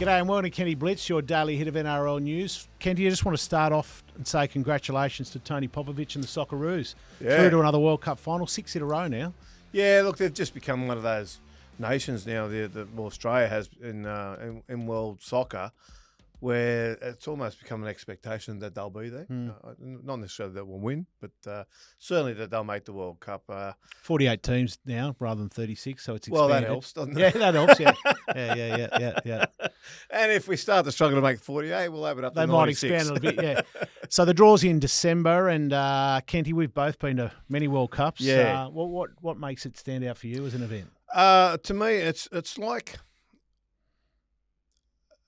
G'day and welcome to Kenty Blitz, your daily hit of NRL news. Kenty, I just want to start off and say congratulations to Tony Popovic and the Socceroos. Through to another World Cup final, 6 in a row now. Yeah, look, they've just become one of those nations now that Australia has in world soccer, where it's almost become an expectation that they'll be there. Not necessarily that we'll win, but certainly that they'll make the World Cup. 48 teams now rather than 36, so it's expanded. Well, that helps, doesn't it? Yeah, that helps, yeah. Yeah. And if we start to struggle to make 48, we'll open up to 96. They might expand a bit, yeah. So the draw's in December, and Kenty, we've both been to many World Cups. Yeah. What makes it stand out for you as an event? To me, it's like...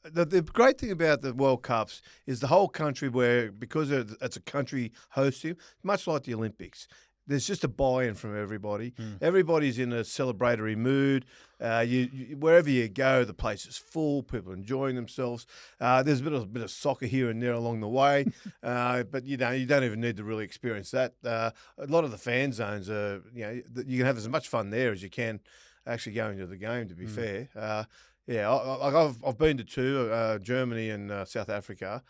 The great thing about the World Cups is the whole country, because it's a country hosting, much like the Olympics, there's just a buy-in from everybody. Everybody's in a celebratory mood. Wherever you go, the place is full. People are enjoying themselves. There's a bit of soccer here and there along the way, but you don't even need to really experience that. A lot of the fan zones are, you can have as much fun there as you can actually going to the game. To be fair. Yeah, I've been to two, Germany and South Africa.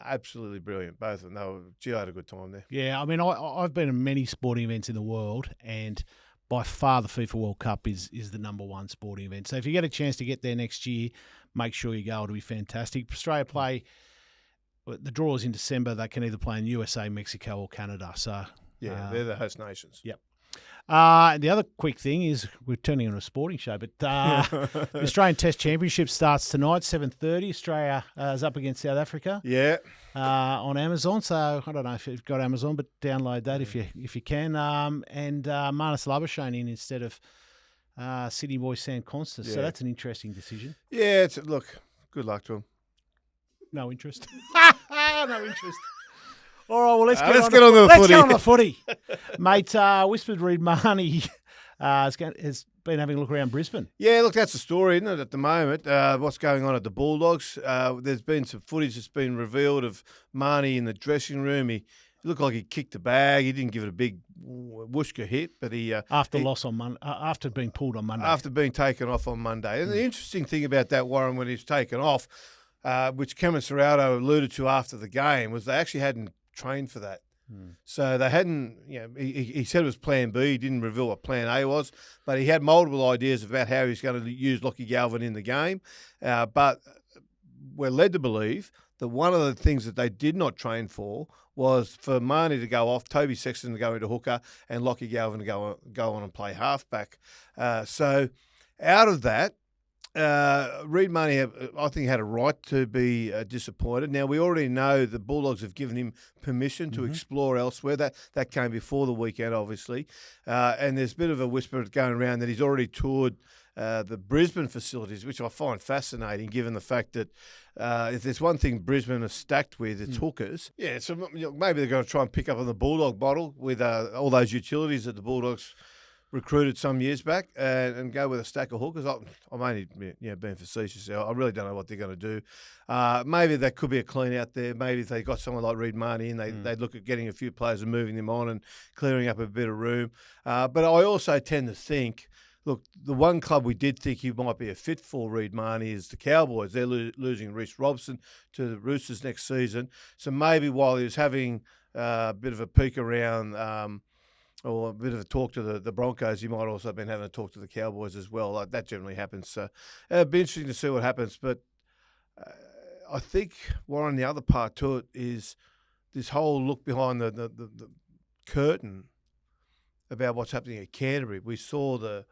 Absolutely brilliant, both of them. I had a good time there. Yeah, I mean, I've been to many sporting events in the world, and by far the FIFA World Cup is the number one sporting event. So if you get a chance to get there next year, make sure you go. It'll be fantastic. Australia play, the draw is in December. They can either play in USA, Mexico, or Canada. So yeah, they're the host nations. Yep. The other quick thing is we're turning into a sporting show, but the Australian Test Championship starts tonight, 7:30. Australia is up against South Africa. Yeah. On Amazon. So I don't know if you've got Amazon, but download that if you can. And Marnus Labuschagne in instead of Sydney boy Sam Constant. Yeah. So that's an interesting decision. Yeah. Look, good luck to him. No interest. No interest. All right, well, let's get on the footy. Mate, Whispered Reed Mahoney has been having a look around Brisbane. Yeah, look, that's the story, isn't it, at the moment? What's going on at the Bulldogs? There's been some footage that's been revealed of Mahoney in the dressing room. He looked like he kicked the bag. He didn't give it a big whooshka hit, but after being pulled on Monday. After being taken off on Monday. And the interesting thing about that, Warren, when he was taken off, which Cameron Munster alluded to after the game, was they actually hadn't trained for that. So they hadn't, he said it was plan B. He didn't reveal what plan A was, but he had multiple ideas about how he was going to use Lachie Galvin in the game. But we're led to believe that one of the things that they did not train for was for Mahoney to go off, Toby Sexton to go into hooker, and Lachie Galvin to go on and play halfback. So out of that, Reed Mahoney, I think, had a right to be disappointed. Now, we already know the Bulldogs have given him permission to explore elsewhere. That came before the weekend, obviously. And there's a bit of a whisper going around that he's already toured the Brisbane facilities, which I find fascinating, given the fact that if there's one thing Brisbane is stacked with, it's hookers. Yeah, so maybe they're going to try and pick up on the Bulldog bottle with all those utilities that the Bulldogs recruited some years back and go with a stack of hookers. I'm only being facetious. I really don't know what they're going to do. Maybe there could be a clean out there. Maybe if they got someone like Reed Mahoney in, they'd look at getting a few players and moving them on and clearing up a bit of room. But I also tend to think, look, the one club we did think he might be a fit for, Reed Mahoney, is the Cowboys. They're losing Reece Robson to the Roosters next season. So maybe while he was having a bit of a peek around or a bit of a talk to the Broncos, he might also have been having a talk to the Cowboys as well. Like, that generally happens. So it'll be interesting to see what happens. But I think, Warren, the other part to it is this whole look behind the curtain about what's happening at Canterbury. We saw the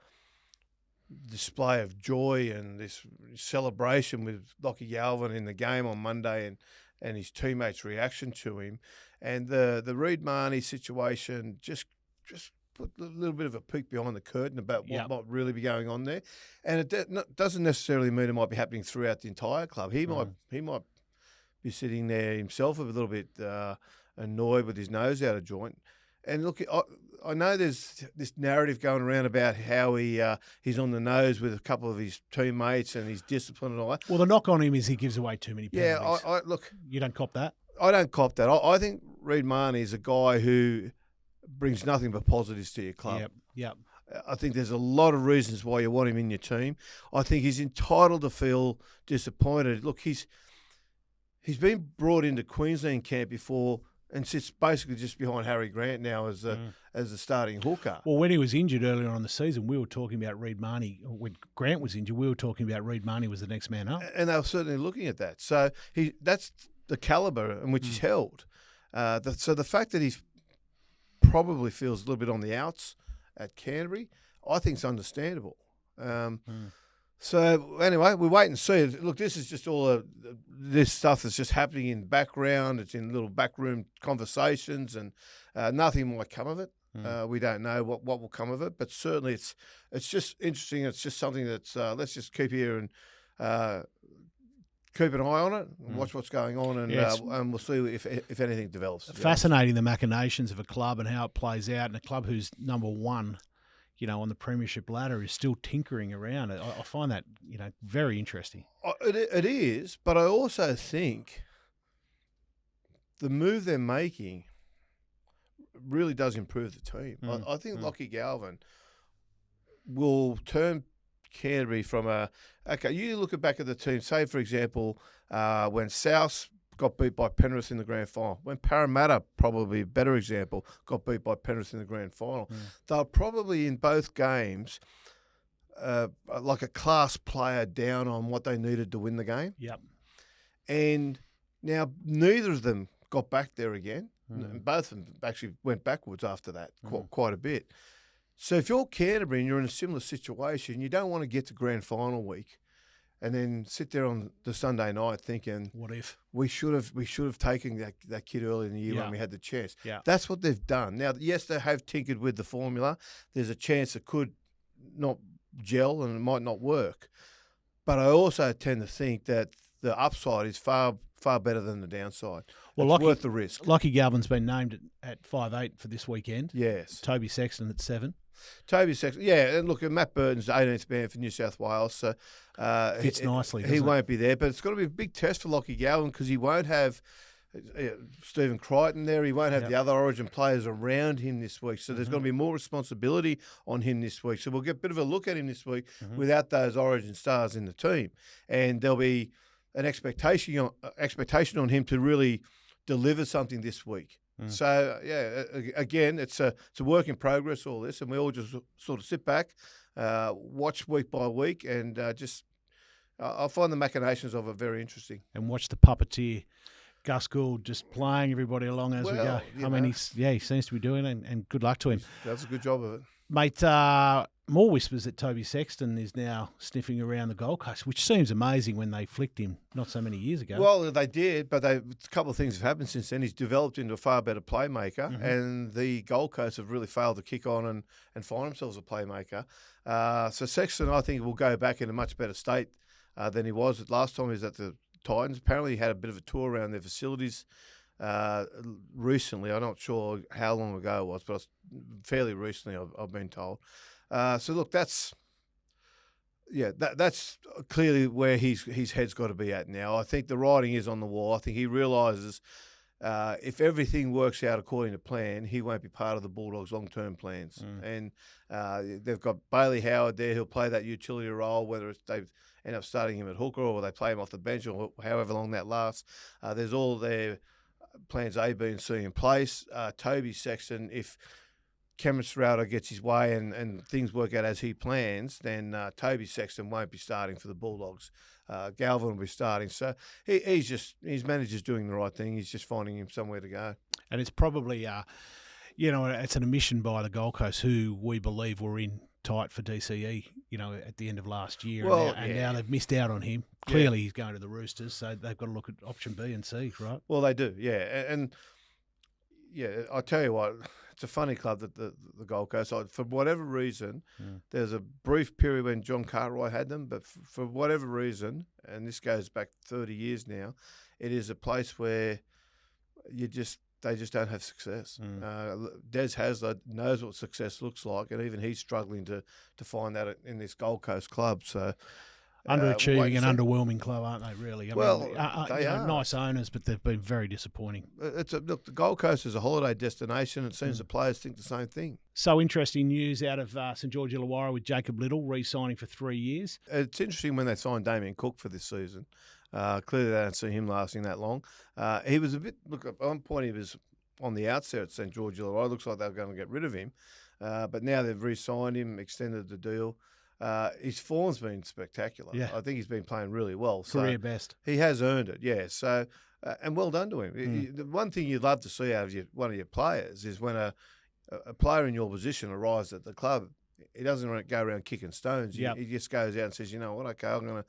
display of joy and this celebration with Lachie Galvin in the game on Monday and his teammates' reaction to him. And the Reed Mahoney situation just put a little bit of a peek behind the curtain about what might really be going on there. And it doesn't necessarily mean it might be happening throughout the entire club. He might be sitting there himself a little bit annoyed with his nose out of joint. And look, I know there's this narrative going around about how he's on the nose with a couple of his teammates and his discipline and all that. Well, the knock on him is he gives away too many penalties. Yeah, look. You don't cop that? I don't cop that. I think Reed Mahoney is a guy who brings nothing but positives to your club. Yep. I think there's a lot of reasons why you want him in your team. I think he's entitled to feel disappointed. Look, he's been brought into Queensland camp before and sits basically just behind Harry Grant now as the starting hooker. Well, when he was injured earlier on in the season, we were talking about Reid Marnie. When Grant was injured, we were talking about Reid Marnie was the next man up. And they were certainly looking at that. So that's the calibre in which he's held. So the fact that he probably feels a little bit on the outs at Canterbury, I think is understandable. So anyway, we wait and see. Look, this is just all this stuff that's just happening in the background. It's in little backroom conversations, and nothing might come of it. We don't know what will come of it, but certainly it's just interesting. It's just something that's let's just keep here and keep an eye on it and watch what's going on, and we'll see if anything develops. Fascinating, the machinations of a club and how it plays out, and a club who's number one, on the premiership ladder is still tinkering around. I find that, very interesting. It is, but I also think the move they're making really does improve the team. I think Lockie Galvin will turn Canterbury from you look back at the team, say, for example, when South got beat by Penrith in the grand final, when Parramatta, probably a better example, got beat by Penrith in the grand final. They were probably in both games like a class player down on what they needed to win the game. Yep. And now neither of them got back there again. Both of them actually went backwards after that quite a bit. So if you're Canterbury and you're in a similar situation, you don't want to get to grand final week and then sit there on the Sunday night thinking, what if we should have taken that kid early in the year when we had the chance. Yeah. That's what they've done. Now, yes, they have tinkered with the formula. There's a chance it could not gel and it might not work. But I also tend to think that the upside is far better than the downside. Well, it's worth the risk. Lockie Galvin's been named at 5'8" for this weekend. Yes. Toby Sexton at 7. Toby Sexton, yeah, and look, Matt Burton's 18th man for New South Wales, so fits nicely. He won't be there, but it's got to be a big test for Lockie Galvin because he won't have Stephen Crichton there. He won't have the other Origin players around him this week, so there's going to be more responsibility on him this week. So we'll get a bit of a look at him this week without those Origin stars in the team, and there'll be an expectation on him to really deliver something this week. So, again, it's a work in progress, all this, and we all just sort of sit back, watch week by week, and I find the machinations of it very interesting. And watch the puppeteer, Gus Gould, just playing everybody along as we go. I mean, he seems to be doing it, and good luck to him. Does a good job of it. Mate, more whispers that Toby Sexton is now sniffing around the Gold Coast, which seems amazing when they flicked him not so many years ago. Well, they did, but a couple of things have happened since then. He's developed into a far better playmaker, and the Gold Coast have really failed to kick on and find themselves a playmaker. So Sexton, I think, will go back in a much better state than he was last time he was at the Titans. Apparently, he had a bit of a tour around their facilities recently. I'm not sure how long ago it was, but fairly recently, I've been told. So look, that's clearly where his head's got to be at now. I think the writing is on the wall. I think he realises if everything works out according to plan, he won't be part of the Bulldogs' long-term plans. And they've got Bailey Howard there who'll play that utility role, whether it's they end up starting him at hooker or they play him off the bench or however long that lasts. There's all their plans A, B and C in place. Toby Sexton, if Cameron Munster gets his way and things work out as he plans, then Toby Sexton won't be starting for the Bulldogs. Galvin will be starting. So his manager's doing the right thing. He's just finding him somewhere to go. And it's probably, it's an omission by the Gold Coast, who we believe were in tight for DCE, at the end of last year. Well, and now they've missed out on him. Clearly he's going to the Roosters, so they've got to look at option B and C, right? Well, they do, yeah. And I tell you what, it's a funny club, that the Gold Coast. For whatever reason, there's a brief period when John Cartwright had them, but for whatever reason, and this goes back 30 years now, it is a place where they just don't have success. Des Hasler knows what success looks like, and even he's struggling to find that in this Gold Coast club. So Underachieving and underwhelming club, aren't they, really? I Well, mean, they are. nice owners, but they've been very disappointing. Look, the Gold Coast is a holiday destination. It seems the players think the same thing. So interesting news out of St George Illawarra with Jacob Liddle re-signing for 3 years. It's interesting when they signed Damien Cook for this season. Clearly, they don't see him lasting that long. He was a bit, look, at one point he was on the outset at St George Illawarra. It looks like they were going to get rid of him. But now they've re-signed him, extended the deal. His form's been spectacular. Yeah. I think he's been playing really well. Career best. He has earned it, yeah. So, and well done to him. The one thing you'd love to see out of one of your players is when a player in your position arrives at the club, he doesn't go around kicking stones. He just goes out and says, you know what, okay, I'm going to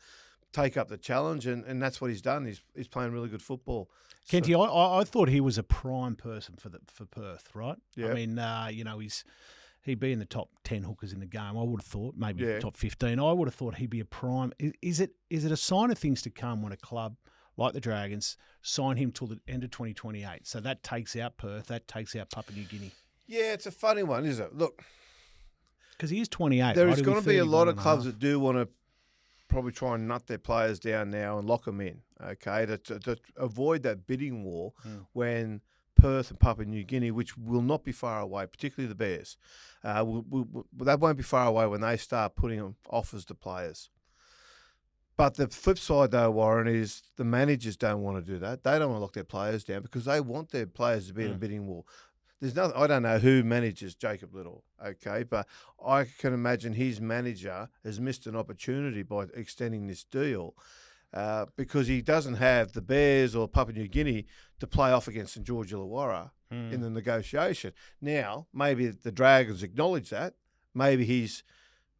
take up the challenge, and that's what he's done. He's playing really good football. Kenty, I thought he was a prime person for Perth, right? Yeah. I mean, he'd be in the top 10 hookers in the game. I would have thought maybe top 15. I would have thought he'd be a prime. Is it a sign of things to come when a club like the Dragons sign him till the end of 2028? So that takes out Perth, that takes out Papua New Guinea. Yeah, it's a funny one, isn't it? Look, because he is 28. There is going to be a lot of clubs that do want to probably try and nut their players down now and lock them in, okay, to avoid that bidding war when Perth and Papua New Guinea, which will not be far away, particularly the Bears, that won't be far away when they start putting offers to players. But the flip side, though, Warren, is the managers don't want to do that. They don't want to lock their players down because they want their players to be in a bidding war. There's nothing. I don't know who manages Jacob Liddle, okay, but I can imagine his manager has missed an opportunity by extending this deal because he doesn't have the Bears or Papua New Guinea to play off against St George Illawarra in the negotiation. Now, maybe the Dragons acknowledge that. Maybe his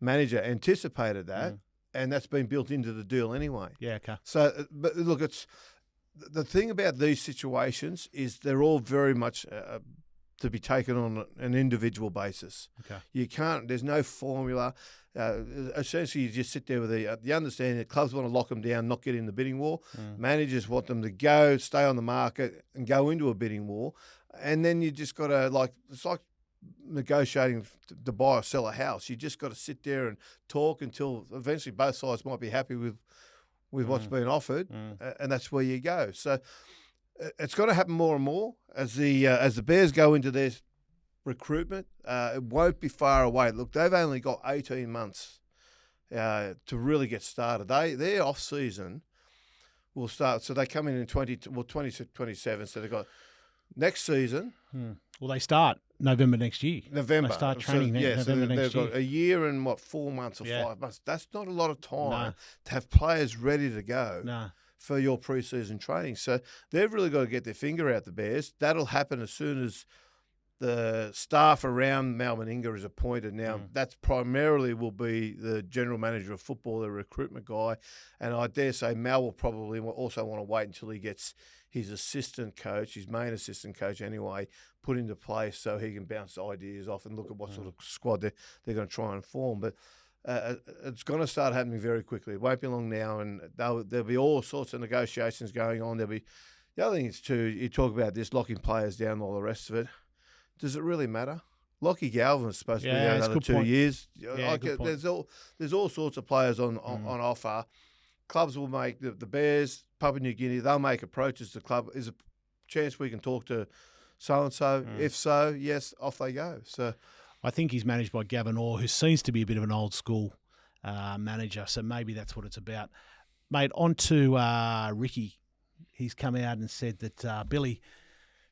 manager anticipated that, and that's been built into the deal anyway. Yeah, okay. So, but look, it's the thing about these situations is they're all very much to be taken on an individual basis. Okay. You can't. There's no formula. Essentially, you just sit there with the understanding that clubs want to lock them down, not get in the bidding war. Managers want them to stay on the market and go into a bidding war. And then you just got to, it's like negotiating to buy or sell a house. You just got to sit there and talk until eventually both sides might be happy with what's been offered, and that's where you go. So it's going to happen more and more as the Bears go into their recruitment. It won't be far away. Look, they've only got 18 months to really get started. Their off season will start. So they come in 2027. So they've got next season. Well, they start November next year. November. They start training November next year. They've got a year and 4 months or 5 months. That's not a lot of time to have players ready to go. For your pre-season training. So they've really got to get their finger out the Bears. That'll happen as soon as the staff around Mal Meninga is appointed. Now, that's primarily will be the general manager of football, the recruitment guy. And I dare say Mal will probably also want to wait until he gets his assistant coach, his main assistant coach anyway, put into place so he can bounce ideas off and look at what sort of squad they're going to try and form. But it's going to start happening very quickly. It won't be long now, and there'll be all sorts of negotiations going on. The other thing is too, you talk about this locking players down, all the rest of it. Does it really matter? Lockie Galvin is supposed to be there another 2 years. Yeah, There's all sorts of players on offer. Clubs will make the Bears, Papua New Guinea. They'll make approaches to club. Is a chance we can talk to so and so? If so, yes, off they go. So. I think he's managed by Gavin Orr, who seems to be a bit of an old school manager, so maybe that's what it's about. Mate, on to Ricky. He's come out and said that Billy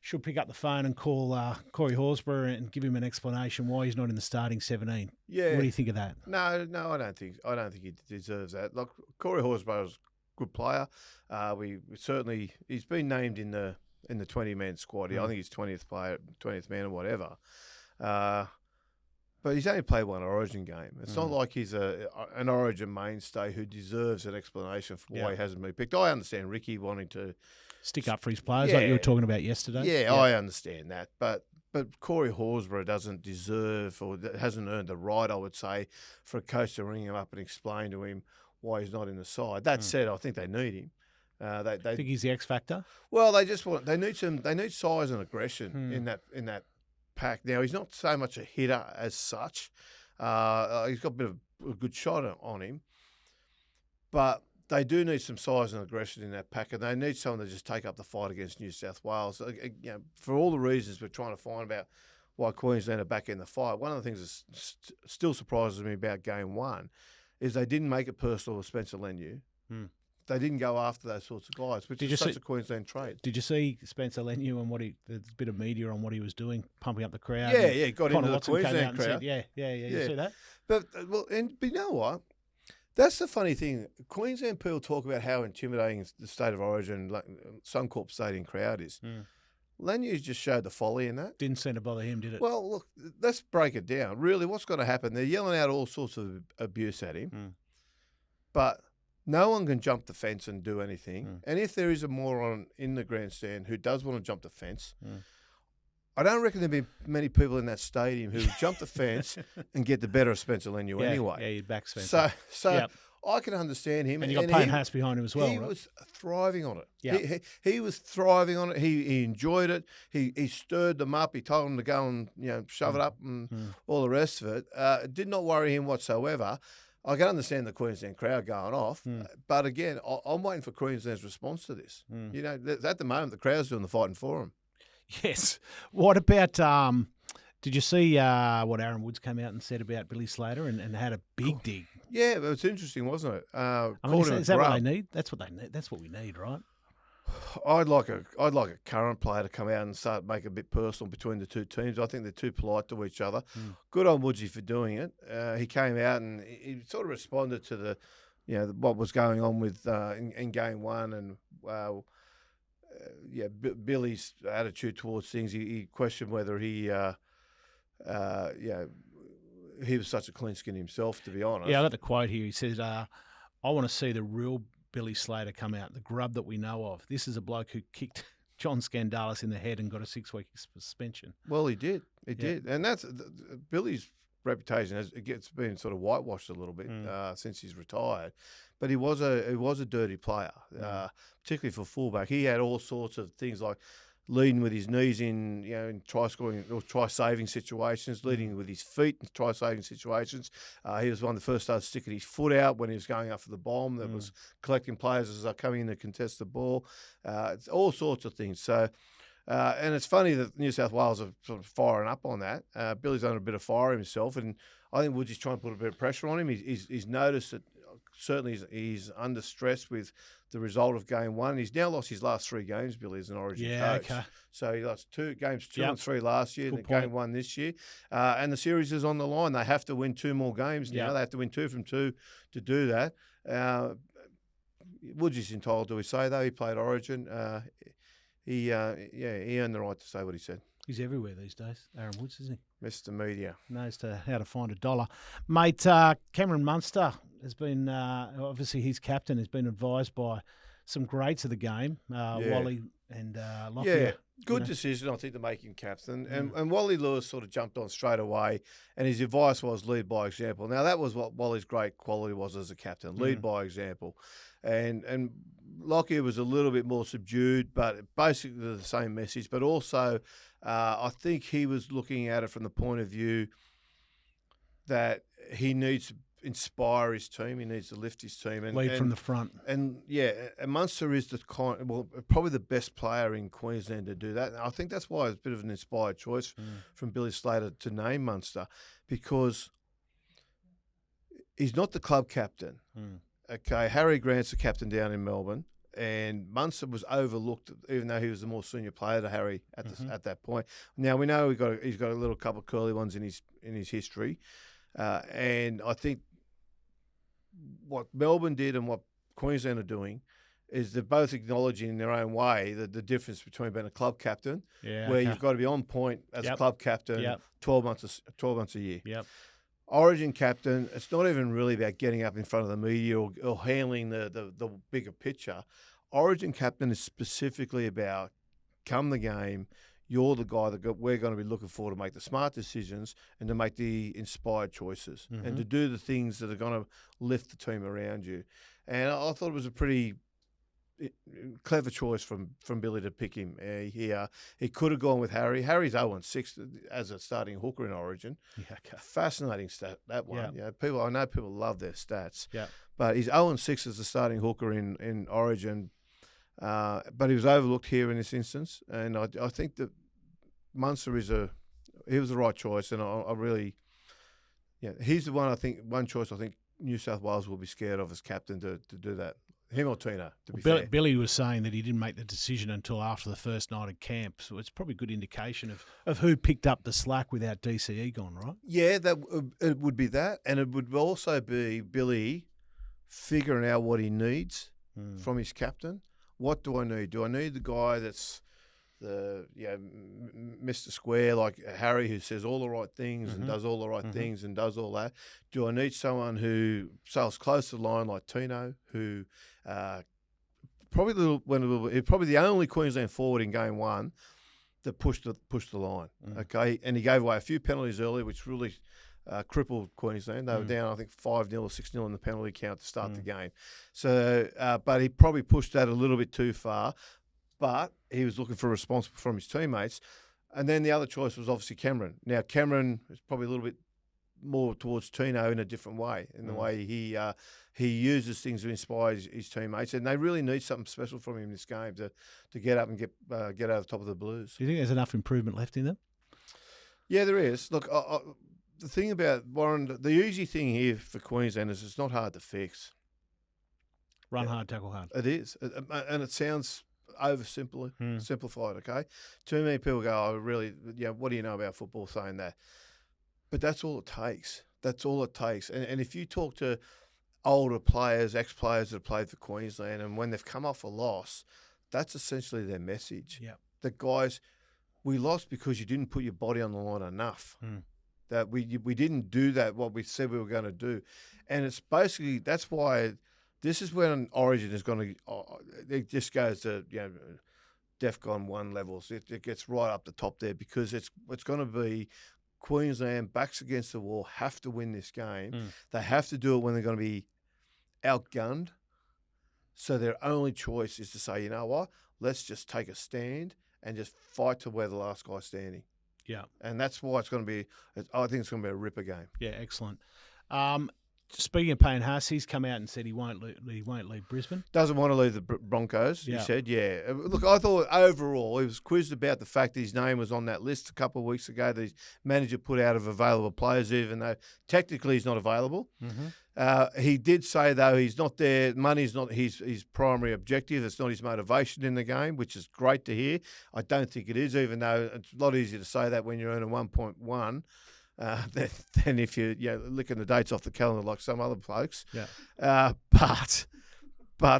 should pick up the phone and call Corey Horsburgh and give him an explanation why he's not in the starting 17. Yeah. What do you think of that? No, I don't think he deserves that. Look, Corey Horsburgh is a good player. We certainly he's been named in the 20-man squad. I think he's 20th man or whatever. But he's only played one Origin game. It's not like he's an Origin mainstay who deserves an explanation for why he hasn't been picked. I understand Ricky wanting to stick up for his players like you were talking about yesterday. Yeah, I understand that. But Corey Horsburgh doesn't deserve or hasn't earned the right, I would say, for a coach to ring him up and explain to him why he's not in the side. That said, I think they need him. They think he's the X factor? Well, they need size and aggression in that pack. Now, he's not so much a hitter as such. He's got a bit of a good shot on him. But they do need some size and aggression in that pack, and they need someone to just take up the fight against New South Wales. For all the reasons we're trying to find about why Queensland are back in the fight, one of the things that still surprises me about Game 1 is they didn't make it personal with Spencer Leniu. They didn't go after those sorts of guys, which is such a Queensland trait. Did you see Spencer Leniu and there's a bit of media on what he was doing, pumping up the crowd? Yeah, got into the Queensland crowd. Said, yeah. You see that? But you know what? That's the funny thing. Queensland people talk about how intimidating the state of origin, like Suncorp Stadium crowd is. Lanyu's just showed the folly in that. Didn't seem to bother him, did it? Well, look, let's break it down. Really, what's going to happen? They're yelling out all sorts of abuse at him, but no one can jump the fence and do anything. And if there is a moron in the grandstand who does want to jump the fence, I don't reckon there'd be many people in that stadium who would jump the fence and get the better of Spencer Leniu anyway. Yeah, you'd back Spencer. So I can understand him. And you got Payne Haas behind him as well, He right? was thriving on it. Yeah. He was thriving on it. He enjoyed it. He stirred them up. He told them to go and shove it up and all the rest of it. It did not worry him whatsoever. I can understand the Queensland crowd going off, but again, I'm waiting for Queensland's response to this. At the moment, the crowd's doing the fighting for him. Yes. What about? Did you see what Aaron Woods came out and said about Billy Slater and had a big dig? Yeah, it was interesting, wasn't it? Is that what they need? That's what they need. That's what we need, right? I'd like a current player to come out and start make it a bit personal between the two teams. I think they're too polite to each other. Good on Woodsy for doing it. He came out and he sort of responded to the, what was going on with in Game 1 and Billy's attitude towards things. He questioned whether he was such a clean skin himself, to be honest. Yeah, I got the quote here. He says, I want to see the real Billy Slater come out, the grub that we know of. This is a bloke who kicked John Skandalis in the head and got a 6-week suspension. Well, he did. He did. And that's Billy's reputation it's been sort of whitewashed a little bit since he's retired. But he was a dirty player, particularly for fullback. He had all sorts of things like leading with his knees in try scoring or try saving situations, leading with his feet in try saving situations. He was one of the first started sticking his foot out when he was going up for the bomb. That was collecting players as they're coming in to contest the ball. It's all sorts of things. So, and it's funny that New South Wales are sort of firing up on that. Billy's under a bit of fire himself, and I think Woodsy's trying to put a bit of pressure on him. He's noticed that certainly he's under stress with the result of Game 1. He's now lost his last 3 games, Billy, as an Origin coach. Okay. So he lost 2 and 3 last year, and Game 1 this year. And the series is on the line. They have to win 2 more games now. They have to win 2 from 2 to do that. Woodsy's entitled to his say, though. He played Origin. He earned the right to say what he said. He's everywhere these days, Aaron Woods, isn't he? Mr. Media. Knows how to find a dollar. Mate, Cameron Munster has been, obviously his captain, has been advised by some greats of the game, Wally and Lockyer. Yeah, good decision, I think, to make him captain. And Wally Lewis sort of jumped on straight away, and his advice was lead by example. Now, that was what Wally's great quality was as a captain, lead by example. And Lockyer was a little bit more subdued, but basically the same message. But also, I think he was looking at it from the point of view that he needs to inspire his team. He needs to lift his team. And lead from the front. And Munster is probably the best player in Queensland to do that. And I think that's why it's a bit of an inspired choice from Billy Slater to name Munster, because he's not the club captain. Okay, Harry Grant's the captain down in Melbourne, and Munster was overlooked, even though he was the more senior player to Harry at that point. Now we know he's got a little couple of curly ones in his history, and I think what Melbourne did and what Queensland are doing is they're both acknowledging in their own way the difference between being a club captain, where you've got to be on point as a club captain 12 months a year. Origin captain, it's not even really about getting up in front of the media or handling the bigger picture. Origin captain is specifically about come the game, you're the guy that we're going to be looking for to make the smart decisions and to make the inspired choices and to do the things that are going to lift the team around you. And I thought it was a pretty clever choice from Billy to pick him. He could have gone with Harry. Harry's 0-6 as a starting hooker in Origin. Fascinating stat, that one. I know people love their stats. But he's 0-6 as the starting hooker in Origin. But he was overlooked here in this instance, and I think that Munster was the right choice, and I really, he's the one choice I think New South Wales will be scared of as captain to do that. Him or Tino, to be fair. Billy was saying that he didn't make the decision until after the first night of camp, so it's probably a good indication of who picked up the slack without DCE gone, right? Yeah, it would be that, and it would also be Billy figuring out what he needs from his captain. What do I need? Do I need the guy that's Mr. Square, like Harry, who says all the right things and does all the right things and does all that? Do I need someone who sails close to the line like Tino, who probably the only Queensland forward in game one that pushed the line. Okay, and he gave away a few penalties early, which really crippled Queensland. They were down, I think, 5-0 or 6-0 in the penalty count to start the game. So, but he probably pushed that a little bit too far. But he was looking for a response from his teammates. And then the other choice was obviously Cameron. Now, Cameron is probably a little bit more towards Tino in a different way, in the way he uses things to inspire his teammates. And they really need something special from him in this game to get up and get over the top of the Blues. Do you think there's enough improvement left in them? Yeah, there is. Look, the thing about Warren, the easy thing here for Queensland is it's not hard to fix. Run hard, tackle hard. It is. And it sounds simplified, okay? Too many people go, oh, really, what do you know about football saying that? But that's all it takes. That's all it takes. And if you talk to older players, ex-players that have played for Queensland, and when they've come off a loss, that's essentially their message. Yeah. That, guys, we lost because you didn't put your body on the line enough. That we didn't do that, what we said we were going to do. And it's basically, that's why this is when Origin is going to, it just goes to, DEFCON 1 levels. It gets right up the top there because it's going to be Queensland backs against the wall, have to win this game. They have to do it when they're going to be outgunned. So their only choice is to say, you know what, let's just take a stand and just fight to where the last guy's standing. Yeah. And that's why it's going to be, I think it's going to be a ripper game. Yeah, excellent. Speaking of Payne Haas, he's come out and said he won't leave Brisbane. Doesn't want to leave the Broncos, he said, yeah. Look, I thought overall he was quizzed about the fact that his name was on that list a couple of weeks ago that his manager put out of available players, even though technically he's not available. He did say, though, he's not there. Money's not his primary objective. It's not his motivation in the game, which is great to hear. I don't think it is, even though it's a lot easier to say that when you're earning 1.1. Than if you're licking the dates off the calendar like some other folks. But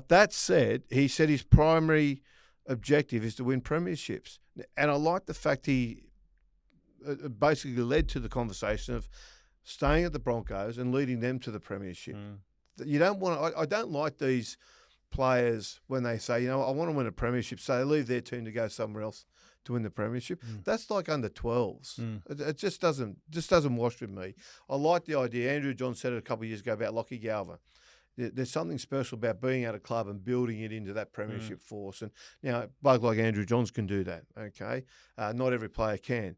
that said, he said his primary objective is to win premierships. And I like the fact he basically led to the conversation of staying at the Broncos and leading them to the premiership. You don't want. I don't like these players when they say, I want to win a premiership, so they leave their team to go somewhere else to win the premiership. That's like under 12s. It just doesn't wash with me. I like the idea. Andrew John said it a couple of years ago about Lockie Galvin. There's something special about being at a club and building it into that premiership force. And now, a bloke like Andrew Johns can do that, okay? Not every player can.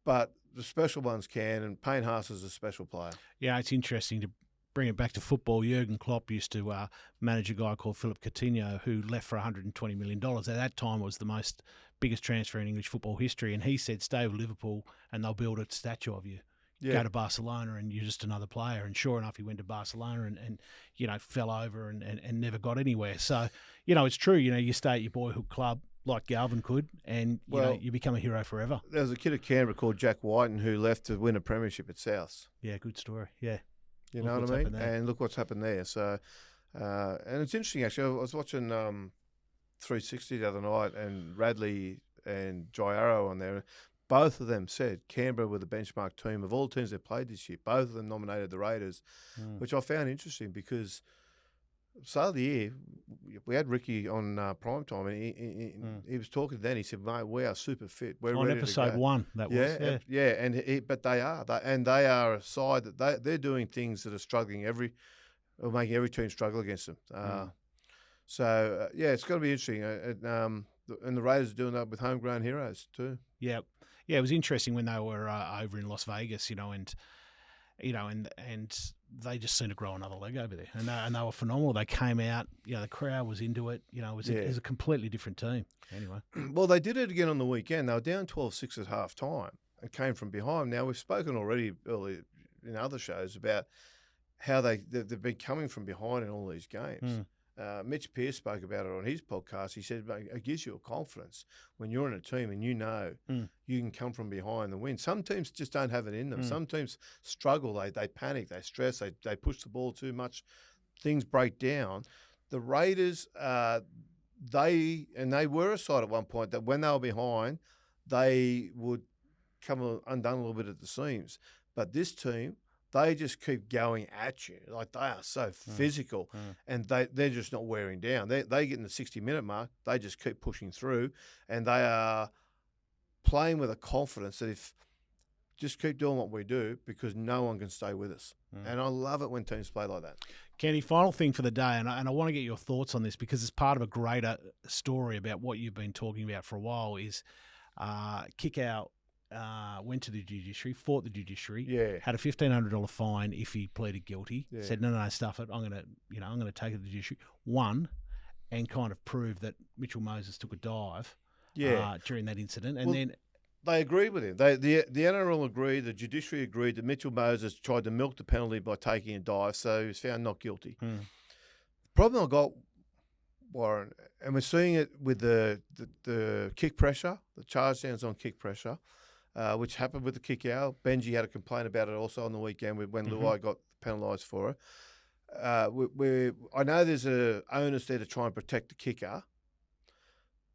But the special ones can, and Payne Haas is a special player. Yeah, it's interesting to bring it back to football. Jurgen Klopp used to manage a guy called Philip Coutinho who left for $120 million. At that time, it was the biggest transfer in English football history. And he said, stay with Liverpool and they'll build a statue of you. Go to Barcelona and you're just another player. And sure enough, he went to Barcelona and fell over and never got anywhere. So, it's true. You stay at your boyhood club like Galvin could and you become a hero forever. There was a kid at Canberra called Jack Whiten who left to win a premiership at Souths. Yeah, good story. Yeah. You know what I mean? And look what's happened there. So, and it's interesting, actually. I was watching 360 the other night and Radley and Jairo on there. Both of them said Canberra were the benchmark team of all teams that played this year. Both of them nominated the Raiders, which I found interesting because start of the year, we had Ricky on prime time, and he was talking then. He said, "Mate, we are super fit. We're on ready episode to go." 1. That was but they are, they are a side that they're doing things that are struggling making every team struggle against them. So it's going to be interesting, and the Raiders are doing that with homegrown heroes too. Yeah, it was interesting when they were over in Las Vegas, and they just seemed to grow another leg over there, and they were phenomenal. They came out, the crowd was into it. It was a completely different team. Anyway, well, they did it again on the weekend. They were down 12-6 at half time and came from behind. Now we've spoken already earlier in other shows about how they've been coming from behind in all these games. Mitch Pearce spoke about it on his podcast. He said it gives you a confidence when you're in a team and you can come from behind and win. Some teams just don't have it in them. Some teams struggle. They panic. They stress. They push the ball too much. Things break down. The Raiders, they were a side at one point that when they were behind, they would come undone a little bit at the seams. But this team, they just keep going at you. Like, they are so physical, and they're just not wearing down. They get in the 60-minute mark, they just keep pushing through, and they are playing with a confidence that if just keep doing what we do, because no one can stay with us. And I love it when teams play like that. Kenty, final thing for the day, and I want to get your thoughts on this because it's part of a greater story about what you've been talking about for a while, is Kikau went to the judiciary, fought the judiciary, had a $1,500 fine if he pleaded guilty. Said no, stuff it. I'm gonna take it to the judiciary. Won, and kind of proved that Mitchell Moses took a dive. During that incident, and then they agreed with him. The NRL agreed, the judiciary agreed that Mitchell Moses tried to milk the penalty by taking a dive, so he was found not guilty. The problem I got, Warren, and we're seeing it with the kick pressure, the charge downs on kick pressure. Which happened with the Kikau. Benji had a complaint about it also on the weekend when Luai got penalised for it. I know there's a onus there to try and protect the kicker,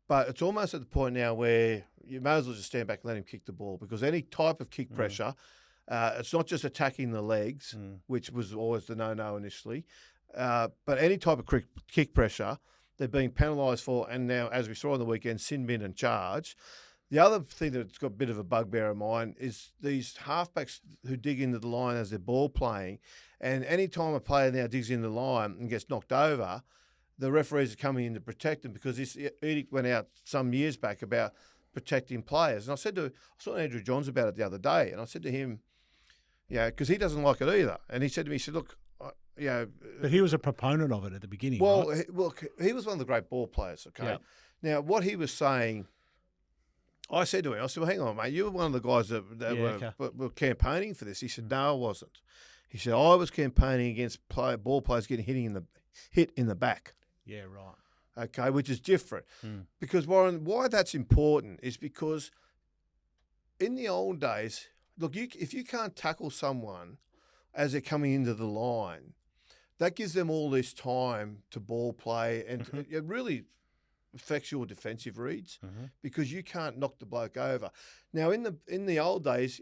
but it's almost at the point now where you may as well just stand back and let him kick the ball, because any type of kick pressure, it's not just attacking the legs, which was always the no-no initially, but any type of kick pressure, they're being penalised for, and now, as we saw on the weekend, sin bin and charge. The other thing that's got a bit of a bugbear of mine is these halfbacks who dig into the line as they're ball playing, and any time a player now digs in the line and gets knocked over, the referees are coming in to protect them, because this edict went out some years back about protecting players. And I saw Andrew Johns about it the other day, and I said to him, because he doesn't like it either, and he said to me, he said, look, but he was a proponent of it at the beginning. Well, right? He was one of the great ball players. Okay, Now what he was saying, I said to him, well, hang on, mate, you were one of the guys that were campaigning for this. He said, no, I wasn't. He said, I was campaigning against ball players getting hit in the back. Yeah, right. Okay, which is different. Because, Warren, why that's important is because in the old days, look, if you can't tackle someone as they're coming into the line, that gives them all this time to ball play, and it really affects your defensive reads, because you can't knock the bloke over. Now, in the old days,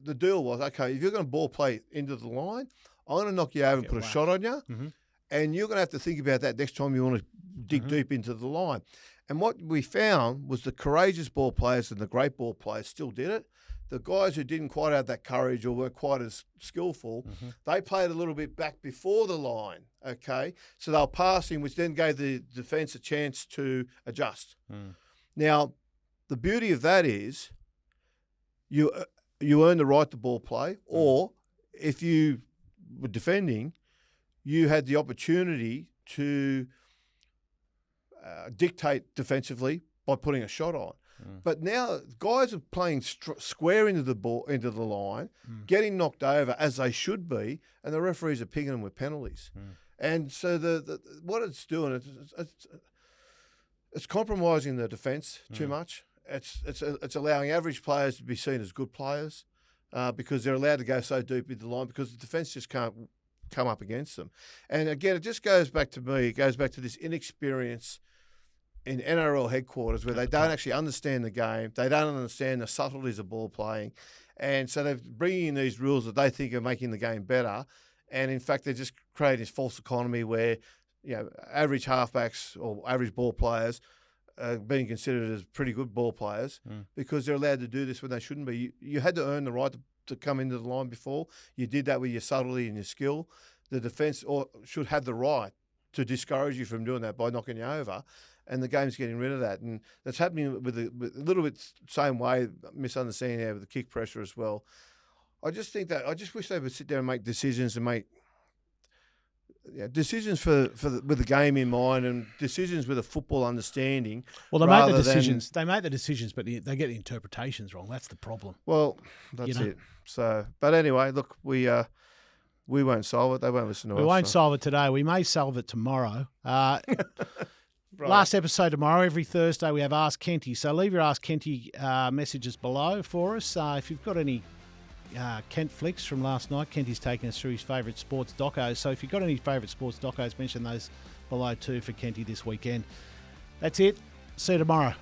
the deal was, okay, if you're going to ball play into the line, I'm going to knock you over and put a shot on you, and you're going to have to think about that next time you want to dig deep into the line. And what we found was the courageous ball players and the great ball players still did it. The guys who didn't quite have that courage or weren't quite as skillful, they played a little bit back before the line, okay? So they were passing, which then gave the defence a chance to adjust. Now, the beauty of that is you earn the right to ball play, or if you were defending, you had the opportunity to dictate defensively by putting a shot on. But now guys are playing square into the line, getting knocked over as they should be, and the referees are picking them with penalties. And so what it's doing, it's compromising the defence too much. It's allowing average players to be seen as good players because they're allowed to go so deep into the line, because the defence just can't come up against them. And again, it just goes back to me. It goes back to this inexperience in NRL headquarters, where they don't actually understand the game. They don't understand the subtleties of ball playing. And so they're bringing in these rules that they think are making the game better. And in fact, they're just creating this false economy where, average halfbacks or average ball players are being considered as pretty good ball players because they're allowed to do this when they shouldn't be. You had to earn the right to come into the line before. You did that with your subtlety and your skill. The defence should have the right to discourage you from doing that by knocking you over. And the game's getting rid of that. And that's happening with a little bit same way, misunderstanding there with the kick pressure as well. I just wish they would sit there and make decisions and make decisions with the game in mind and decisions with a football understanding. Well, they make the decisions. They make the decisions, but they get the interpretations wrong. That's the problem. Well, that's it. So, but anyway, look, we won't solve it. They won't listen to us. We won't solve it today. We may solve it tomorrow. Right. Last episode tomorrow. Every Thursday we have Ask Kenty. So leave your Ask Kenty messages below for us. If you've got any Kent flicks from last night, Kenty's taken us through his favourite sports docos. So if you've got any favourite sports docos, mention those below too for Kenty this weekend. That's it. See you tomorrow.